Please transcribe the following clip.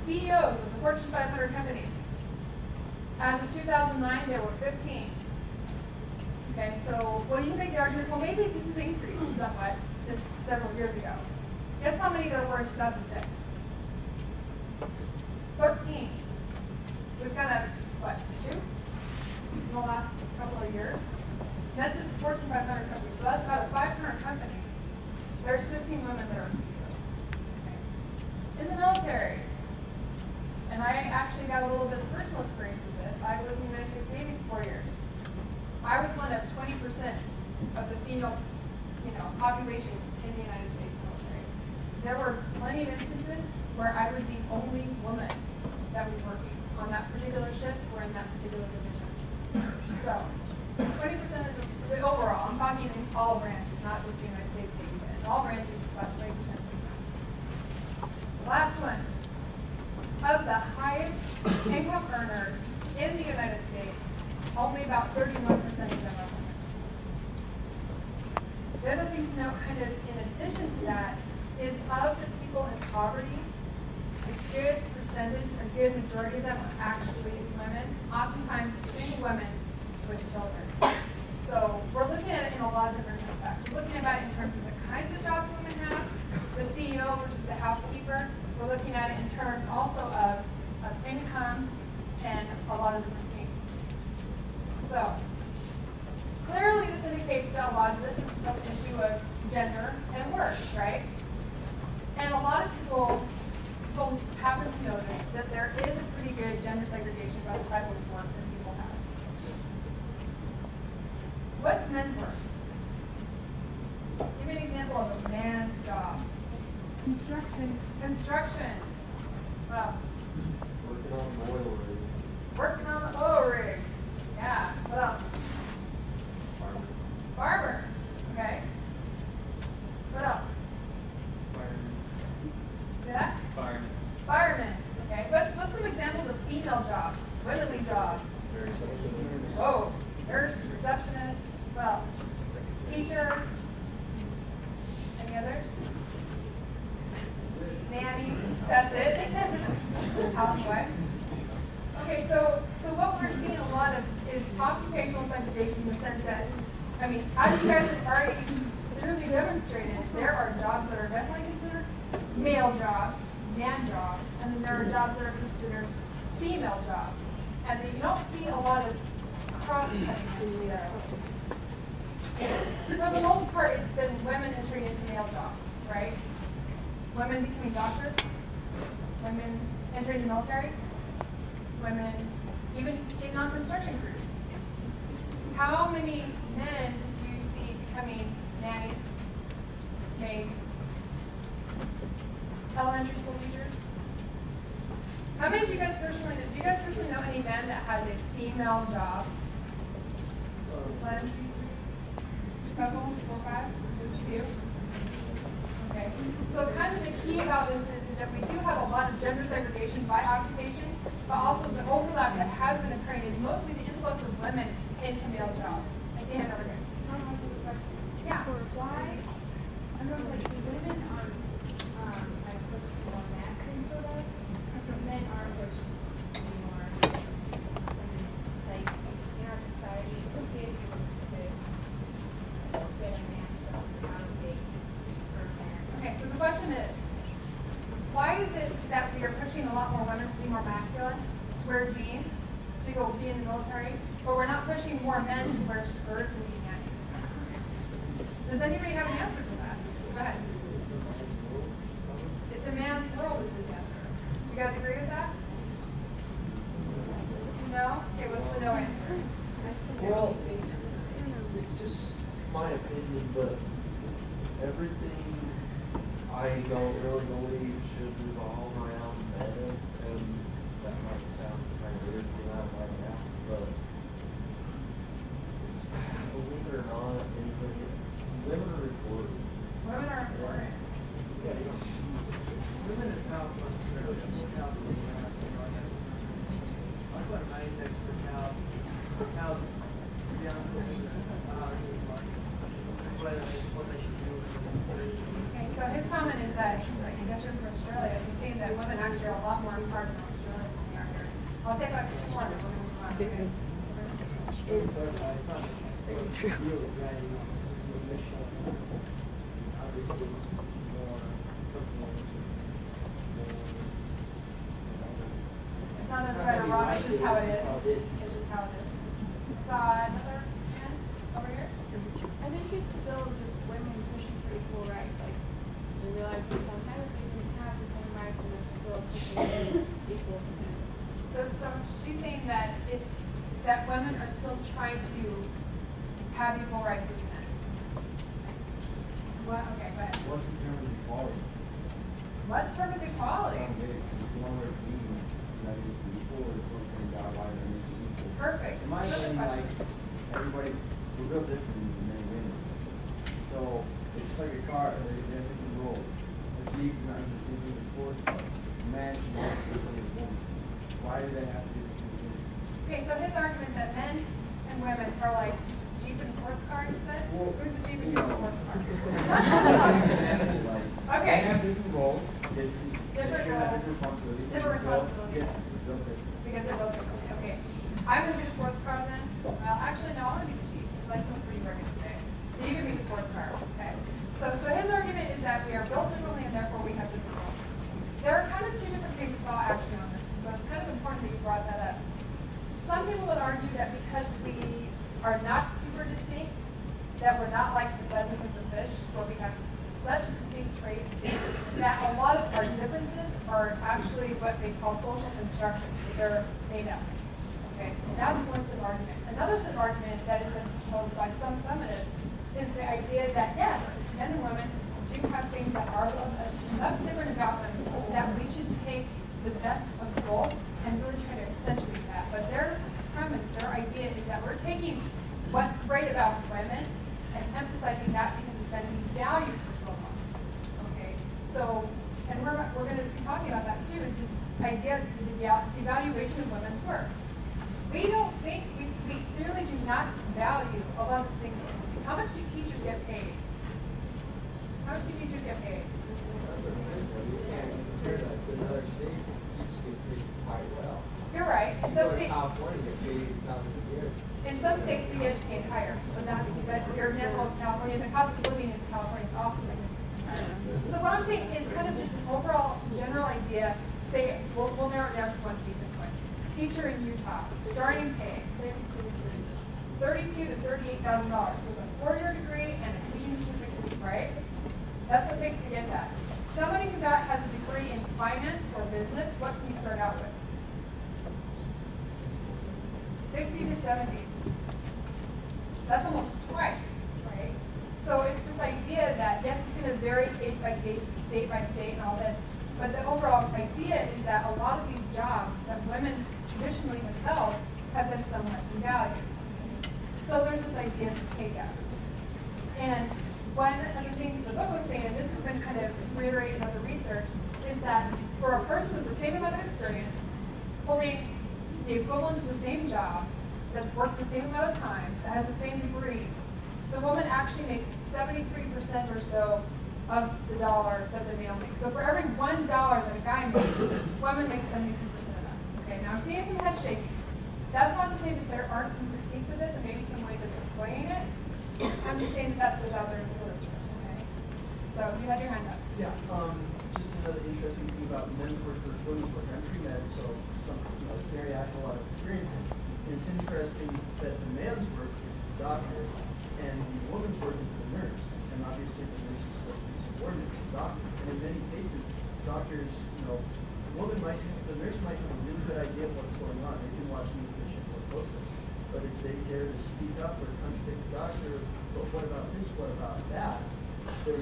CEOs of the Fortune 500 companies. As of 2009, there were 15. Okay, so, well, you can make the argument, well, maybe this has increased somewhat since several years ago. Guess how many there were in 2006? 13. We've got a, what, 2 in the last couple of years? That's this Fortune 500 company. So that's out of 500 companies, there's 15 women that are CEOs. Okay. In the military, and I actually got a little bit of personal experience with this. I was in the United States Navy for 4 years. I was one of 20% of the female, population in the United States military. There were plenty of instances where I was the only woman that was working on that particular shift or in that particular division. So, 20% of the overall, I'm talking in all branches, not just the United States Navy, but in all branches, it's about 20% female. Last one. Of the highest income earners in the United States, only about 31% of them are women. The other thing to note, kind of in addition to that, is of the people in poverty, a good percentage, a good majority of them are actually women, oftentimes single women with children. So we're looking at it in a lot of different respects. We're looking at it in terms of the kinds of jobs women have, the CEO versus the housekeeper. We're looking at it in terms also of income and a lot of different things. So clearly this indicates that a lot of this is an issue of gender and work, right? And a lot of people will happen to notice that there is a pretty good gender segregation by the type of work that people have. What's men's work? Give me an example of a man's job. Construction. Construction. What else? Working on the oil rig. Working on the oil rig. Yeah. What else? Farmer. Farmer. Okay. What else? Fireman. Say that? Fireman. Fireman. Okay. What's some examples of female jobs? Womenly jobs. Oh, nurse, receptionist. What else? Teacher. Any others? Nanny. That's it. Housewife. Okay, so what we're seeing a lot of is occupational segregation in the sense that, I mean, as you guys have already clearly demonstrated, there are jobs that are definitely considered male jobs, man jobs, and then there are jobs that are considered female jobs. And you don't see a lot of cross-cutting necessarily. For the most part, it's been women entering into male jobs, right? Women becoming doctors, women entering the military, women even getting on construction crews. How many men do you see becoming nannies, maids, elementary school teachers? How many do you guys personally know any man that has a female job? 1, 2, 3, couple, 4, 5, there's a few. Okay, so kind of the key about this is that we do have a lot of gender segregation by occupation, but also the overlap that has been occurring is mostly the influx of women into male jobs. I see a hand over here. Yeah. Why? I know, like, the women are like pushed to be more masculine, sort of, but men are pushed to be more, like, in our society, it's okay to be a man job, not okay for a man. Okay, so the question is, why is it that we are pushing a lot more women to be more masculine, to wear jeans, to go be in the military, but we're not pushing more men to wear skirts and be nannies? Does anybody have an answer for that? Go ahead. It's a man's world is his answer. Do you guys agree with that? No? Okay, what's the no answer? Well, it's just my opinion, but everything I don't really believe should revolve around men, and that might sound kind of weird for that right now, but believe it or not, women are important. Women are important. Yeah, you know. Women are powerful. I've got my index for how young women what they should do. Okay, so his comment is that, so I guess you're from Australia, he's saying that women actually are a lot more empowered in Australia than we are here. I'll take like 2 more, then we're going to move on. Okay. It's not true. Really dragging on. This is what Michelle has. Obviously, more performance. It's not that it's right or wrong, it's just how it is. It's just how it is. Saw another hand over here? I think it's still just women pushing for equal rights. Like, they realize we don't have, we didn't have the same rights, and they're still pushing equal to men. So she's saying that it's that women are still trying to have equal rights with men. What? Okay, go ahead. What determines equality? What determines equality? Perfect. In my Good opinion, like, question. everybody's, we're real different in many ways. So, it's just like a car, they have different roles. A Jeep, not even the same thing as a sports car. A man should not be the same thing as a woman. Why do they have to do the same thing? Okay, so his argument that men and women are like Jeep and a sports car, you said? Well, Who's the Jeep and you who's the know. sports car? Like, Okay. they have different roles, Different they should have roles. different responsibilities. Different responsibilities. Yeah, they're built different. Because they're both different. Okay. I'm going to be the sports car then. Well, actually, no, I want to be the Jeep because I feel pretty rugged today. So you can be the sports car. Okay. So his argument is that we are built differently and therefore we have different roles. There are kind of 2 different things of thought actually on this, and so it's kind of important that you brought that up. Some people would argue that because we are not super distinct, that we're not like the pheasant and the fish, where we have such distinct traits that a lot of our differences are actually what they call social construction. They're made up. Okay, and that's one set of argument. Another set of argument that has been proposed by some feminists is the idea that yes, men and women do have things that are enough different about them that we should take the best of both and really try to accentuate that. But their premise, their idea is that we're taking what's great about women and emphasizing that because it's been devalued for so long. Okay, so, and we're going to be talking about that too, is this idea of the devaluation of women's work. We don't think, we clearly do not value a lot of the things that women do. How much do teachers get paid? How much do teachers get paid? You can't compare that to other states. Teachers get paid quite well. You're right. In You some go to states, California, you get paid $8,000 a year. in some states you get paid higher. But your example of California, the cost of living in California is also significantly higher. So what I'm saying is kind of just an overall general idea. Say we'll narrow it down to one piece of point. Teacher in Utah, starting pay $32,000 to $38,000 with a 4-year degree and a teaching certificate, right? That's what it takes to get that. Somebody who has a degree in finance or business, what can you start out with? 60 to 70. That's almost twice, right? So it's this idea that, yes, it's going to vary case by case, state by state, and all this, but the overall idea is that a lot of these jobs that women traditionally have held have been somewhat devalued. So there's this idea of the pay gap. And one of the things the book was saying, and this has been kind of reiterated in other research, is that for a person with the same amount of experience, holding the equivalent of the same job, that's worked the same amount of time, that has the same degree, the woman actually makes 73% or so of the dollar that the male makes. So for every $1 that a guy makes, women make 73% of that. Okay, now I'm seeing some head shaking. That's not to say that there aren't some critiques of this and maybe some ways of explaining it. I'm just saying that that's what's out there in the literature. Okay, so you had your hand up. Yeah, just another interesting thing about men's work versus women's work. I'm pre-med, so it's an area I have a lot of experience in. And it's interesting that the man's work is the doctor and the woman's work is the nurse. And obviously the nurse is supposed to be subordinate to the doctor. And in many cases, doctors, the nurse might have a really good idea of what's going on. They can watch the patient more closely. But if they dare to speak up or contradict the doctor, well, what about this, what about that, they're